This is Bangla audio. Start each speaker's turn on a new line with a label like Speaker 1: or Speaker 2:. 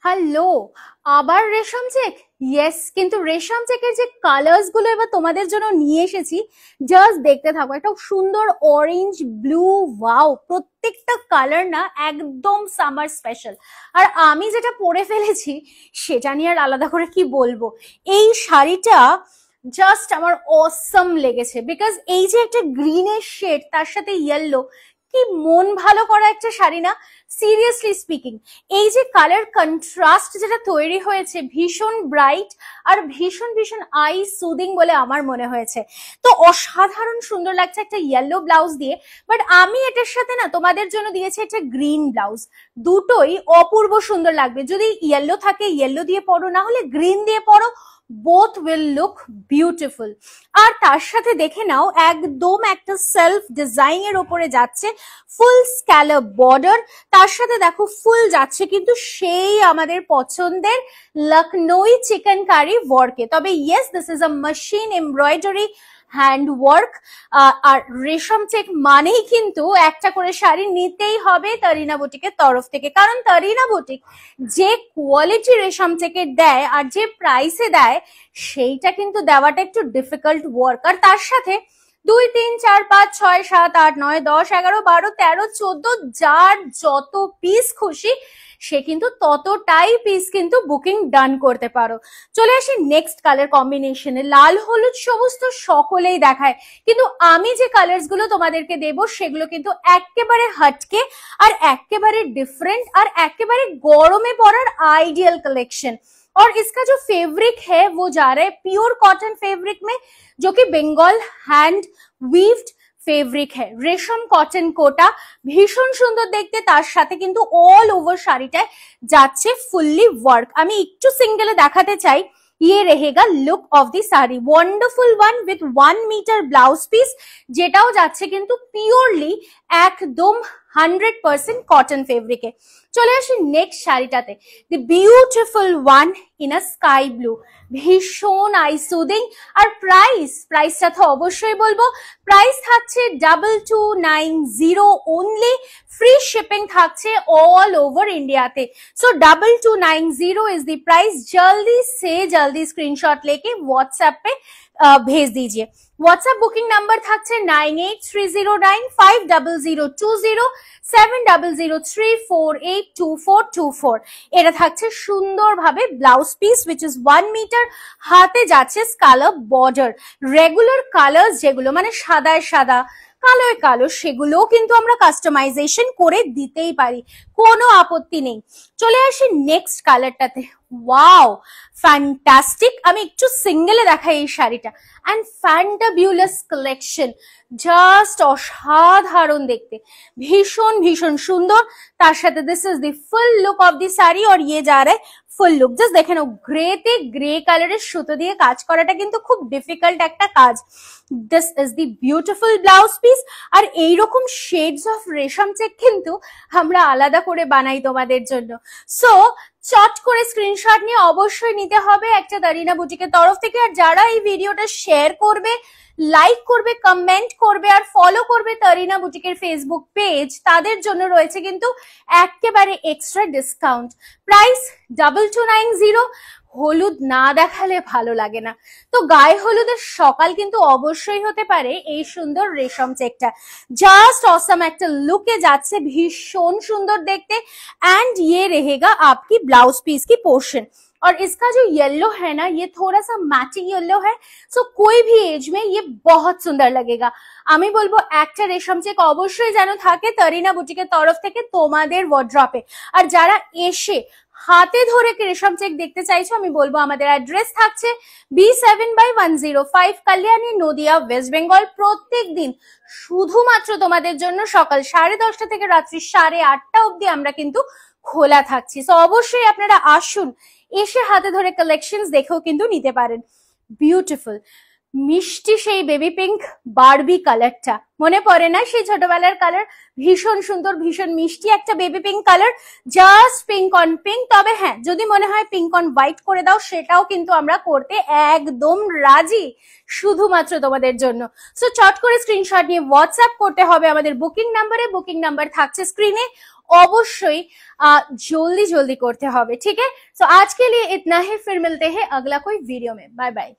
Speaker 1: হ্যালো, আবার রেশম চেক। ইয়েস, কিন্তু রেশম চেকের যে কালার্স গুলো এবার তোমাদের জন্য নিয়ে এসেছি, জাস্ট দেখতে থাকো। একটা সুন্দর অরেঞ্জ ব্লু, ওয়াও, প্রত্যেকটা কালার না একদম সামার স্পেশাল। আর আমি যেটা পরে ফেলেছি সেটা নিয়ে আর আলাদা করে কি বলবো। এই শাড়িটা জাস্ট আমার অসম লেগেছে, বিকজ এই যে একটা গ্রিনের শেড তার সাথে ইয়েলো, কি মন ভালো করা একটা শাড়ি না। সিরিয়াসলি স্পিকিং, এই যে কালার কন্ট্রাস্ট যেটা তৈরি হয়েছে, ভীষণ ব্রাইট আর ভীষণ ভীষণ আই সুদিং বলে আমার মনে হয়েছে। তো অসাধারণ সুন্দর লাগছে একটা ইয়েলো ব্লাউজ দিয়ে। বাট আমি এটার সাথে না তোমাদের জন্য দিয়েছি একটা গ্রিন ব্লাউজ। দুটোই অপূর্ব সুন্দর লাগবে। যদি ইয়েলো থাকে ইয়েলো দিয়ে পরো, না হলে গ্রিন দিয়ে পরো, বোথ উইল লুক বিউটিফুল। আর তার সাথে দেখে নাও একদম একটা সেলফ ডিজাইন এর উপরে যাচ্ছে, ফুল স্ক্যালপ বর্ডার। তার সাথে দেখো ফুল যাচ্ছে কিন্তু সেই আমাদের পছন্দের লখনৌই চিকেন কারি ওয়ার্কে। তবে yes, this is a machine embroidery hand work. আর রেশম চেক মানেই কিন্তু একটা করে শাড়ি নিতেই হবে তারিনা বুটিকের তরফ থেকে, কারণ তারিনা বুটিক যে কোয়ালিটি রেশম চেকের দেয় আর যে প্রাইসে দেয়, সেইটা কিন্তু দেওয়াটা একটু ডিফিকাল্ট ওয়ার্ক। আর তার সাথে 2, 3, 4, 5, 6, 7, 8, 9, 10, 11, 12, 13, 14 যার যত পিস খুশি সে কিন্তু ততটাই পিস কিন্তু বুকিং ডান করতে পারো। চলে আসি নেক্সট কালার কম্বিনেশনে। লাল হলুদ সবুজ তো সকলেই দেখায়, কিন্তু আমি যে কালার্স গুলো তোমাদেরকে দেবো সেগুলো কিন্তু একেবারে হটকে আর একেবারে ডিফারেন্ট আর একেবারে গরমে পরার आइडियल कलेक्शन। और इसका जो फैब्रिक है वो जा रहा है प्योर कॉटन फैब्रिक में, जो कि बंगाल हैंड वीव्ड ফেব্রিক হ্যাঁ, রেশম কটন কোটা, ভীষণ সুন্দর দেখতে। তার সাথে কিন্তু অল ওভার শাড়িটায় যাচ্ছে ফুললি ওয়ার্ক। আমি একটু সিঙ্গেলে দেখাতে চাই। ये रहेगा look of the sari, wonderful one with 1 metre blouse piece, যেটাও যাচ্ছে কিন্তু পিওরলি একদম 100% কটন ফেব্রিকে। চলে আসি নেক্সট শাড়িটাতে, the beautiful one in a sky blue, ভীষণ আই সুদিং। আর প্রাইসটা তো অবশ্যই বলবো, প্রাইস থাকছে 2290 ওনলি, ফ্রি শিপিং থাকছে অল ওভার ইন্ডিয়াতে। So 2290 is the price. जल्दी से जल्दी स्क्रीनशॉट लेके व्हाट्सएप पे भेज दीजिए। व्हाट्सएप बुकिंग नंबर থাকছে 9830950020 7003482424। এটা থাকছে সুন্দরভাবে blouse piece which is 1 metre, হাতে যাচ্ছে স্কালপ বর্ডার। রেগুলার কালার্স যেগুলো মানে সাদায় সাদা কালোয় কালো, সেগুলোও কিন্তু আমরা কাস্টমাইজেশন করে দিতেই পারি, কোনো আপত্তি নেই। চলে আসি নেক্সট কালারটাতে। Wow, fantastic. আমি একটু সিঙ্গেলে দেখাই এই শাড়িটা। এন্ড ফ্যান্টাবিউলাস কালেকশন, জাস্ট অসাধারণ দেখতে, ভীষণ ভীষণ সুন্দর। তার সাথে this is the full look of the sari. और ये जा रहा है ফুল লুক। জাস্ট দেখে নাও, গ্রেতে গ্রে কালারের সুতো দিয়ে কাজ করাটা কিন্তু খুব ডিফিকাল্ট একটা কাজ। This is the beautiful blouse piece. আর এইরকম শেডস অফ রেশম চেক কিন্তু আমরা আলাদা করে বানাই তোমাদের জন্য। সো চট করে স্ক্রিনশট নিয়ে অবশ্যই নিতে হবে একটা তারিনা বুটিকের তরফ থেকে। আর যারা এই ভিডিওটা শেয়ার করবে, লাইক করবে, কমেন্ট করবে আর ফলো করবে তারিনা বুটিকের ফেসবুক পেজ, তাদের জন্য রয়েছে কিন্তু একেবারে এক্সট্রা ডিসকাউন্ট। প্রাইস 2290। হলুদ না দেখালে ভালো লাগে না, তো গায়ে হলুদের সকাল কিন্তু অবশ্যই হতে পারে এই সুন্দর রেশম চেকটা। জাস্ট অসম একটা লুকে যাচ্ছে, ভীষণ সুন্দর দেখতে। एंड ये रहेगा आपकी ब्लाउज पीस की पोर्शन। और इसका जो येलो है ना, ये थोड़ा सा मैटिंग येलो है, सो कोई भी एज में ये बहुत सुंदर लगेगा। আমি বলবো একটা রেশম চেক অবশ্যই যেন থাকে তারিনা বুটিকের তরফ থেকে তোমাদের ওয়ার্ড্রপে। আর যারা এসে হাতে ধরে রেশম চেক দেখতে চাইছো, আমি বলবো আমাদের অ্যাড্রেস থাকছে B7/105 কালিয়ানি, নদিয়া, ওয়েস্ট বেঙ্গল। প্রত্যেক দিন শুধুমাত্র তোমাদের জন্য সকাল 10:30 থেকে রাত্রি 8:30 অবধি আমরা কিন্তু খোলা থাকছি। সো অবশ্যই আপনারা আসুন, এসে হাতে ধরে কালেকশনস দেখেও কিন্তু নিতে পারেন। বিউটিফুল মিষ্টি সেই বেবি পিঙ্ক বারবি কালারটা মনে পড়ে না, সেই ছোটবেলার কালার, ভীষণ সুন্দর, ভীষণ মিষ্টি একটা baby pink colour, just pink on pink. তবে হ্যাঁ, যদি মনে হয় পিঙ্ক অন হোয়াইট করে দাও, সেটাও কিন্তু আমরা করতে একদম রাজি, শুধুমাত্র তোমাদের জন্য। সো চট করে স্ক্রিনশট নিয়ে হোয়াটসঅ্যাপ করতে হবে আমাদের বুকিং নাম্বারে। বুকিং নাম্বার থাকছে স্ক্রিনে। অবশ্যই जल्दी जल्दी करते হবে, ठीक है। सो आज के लिए इतना ही, फिर मिलते हैं अगला कोई वीडियो में। Bye bye.